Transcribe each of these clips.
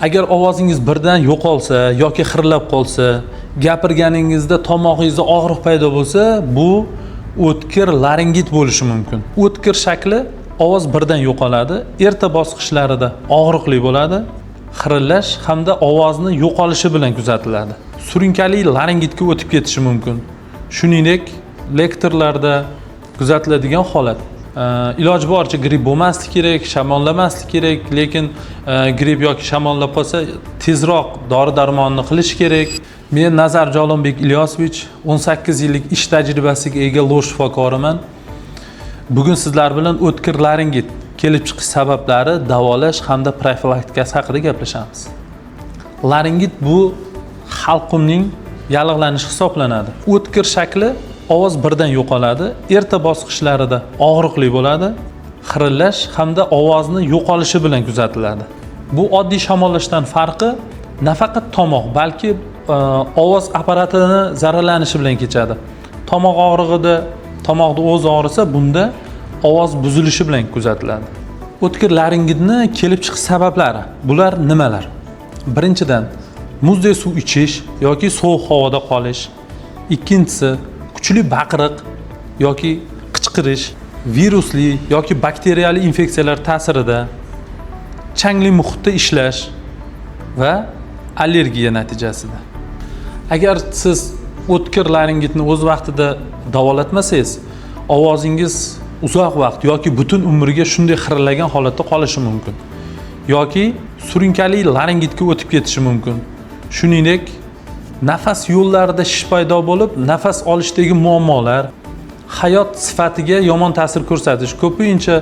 Agar ovozingiz birdan yo'qolsa yoki xirlab qolsa, gapirganingizda tomog'ingizda og'riq paydo bo'lsa, bu o'tkir laringit bo'lishi mumkin. O'tkir shakli ovoz birdan yo'qoladi, erta bosqichlarida og'riqli bo'ladi, xirillash hamda ovozni yo'qolishi bilan kuzatiladi. Surunkali laringitga o'tib ketishi mumkin. Shuningdek, lektorlarda kuzatiladigan holat. Iloji boricha gripp bo'lmaslik kerak, shamollamaslik kerak, lekin gripp yoki shamollab qolsa tezroq dori-darmonni qilish kerak. Men Nazar Jolonbek Ilyosovich 18 yillik ish tajribasiga ega lor shifokoriman. Bugun sizlar bilan o'tkir laringit kelib chiqish sabablari, davolash hamda profilaktikasi haqida gaplashamiz. Laringit bu halqumning yallig'lanishi hisoblanadi. O'tkir shakli ovoz birdan yo'qoladi, erta bosqichlarida og'riqli bo'ladi, xirillash hamda ovozni yo'qolishi bilan kuzatiladi. Bu oddiy shamollashdan farqi nafaqat tomoq, balki ovoz apparatini zararlanishi bilan kechadi. Tomoq og'rig'ida, tomoqda o'z og'risa, bunda ovoz buzilishi bilan kuzatiladi. O'tkir laringitni kelib chiqish sabablari bular nimalar? Birinchidan, muzdek suv ichish yoki sovuq havoda qolish. Ikkinchisi, kuchli baqiriq yoki qichqirish, virusli yoki bakteriyali infeksiyalar ta'sirida, changli muhitda ishlash va allergiya natijasida. Agar siz o'tkir laringitni o'z vaqtida davolatmasangiz, ovozingiz uzoq vaqt yoki butun umrga shunday xirillagan holatda qolishi mumkin. Yoki surunkali laringitga o'tib ketishi mumkin. Shuningdek, nafas yo'llarida shish paydo bo'lib, nafas olishdagi muammolar, hayot sifatiga yomon ta'sir ko'rsatish, ko'pincha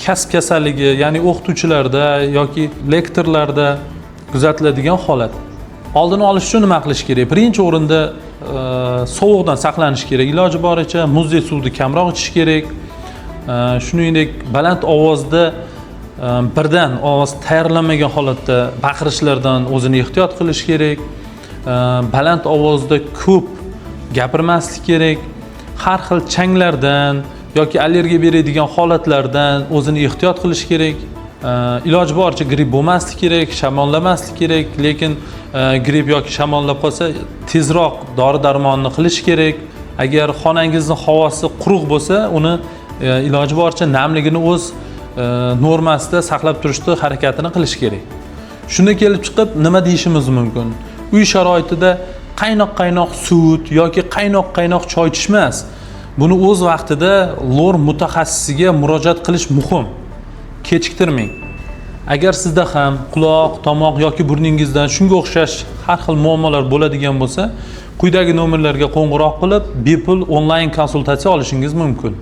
kasb kasalligi, ya'ni o'qituvchilarda yoki lektorlarda kuzatiladigan holat. Oldini olish uchun nima qilish kerak? Birinchi o'rinda sovuqdan saqlanish kerak. Iloji boricha muzdek suvni kamroq ichish kerak. Shuningdek, baland ovozda birdan ovoz tayyorlanmagan holatda baqirishlardan o'zini ehtiyot qilish kerak. Baland ovozda ko'p gapirmaslik kerak. Har xil changlardan yoki allergiya beradigan holatlardan o'zini ehtiyot qilish kerak. Iloji boricha gripp bo'lmaslik kerak, shamollamaslik kerak, lekin gripp yoki shamollab qolsa tezroq dori-darmonni qilish kerak. Agar xonangizning havosi quruq bo'lsa, uni iloji boricha namligini o'z normasida saqlab turishni harakatini qilish kerak. Shunda kelib chiqib nima deyishimiz mumkin? Uy sharoitida qaynoq sut yoki qaynoq choy ichish emas. Buni o'z vaqtida lor mutaxassisiga murojaat qilish muhim. Kechiktirmang. Agar sizda ham quloq, tomoq yoki burningizdan shunga o'xshash har xil muammolar bo'ladigan bo'lsa, quyidagi nomerlarga qo'ng'iroq qilib, bepul onlayn konsultatsiya olishingiz mumkin.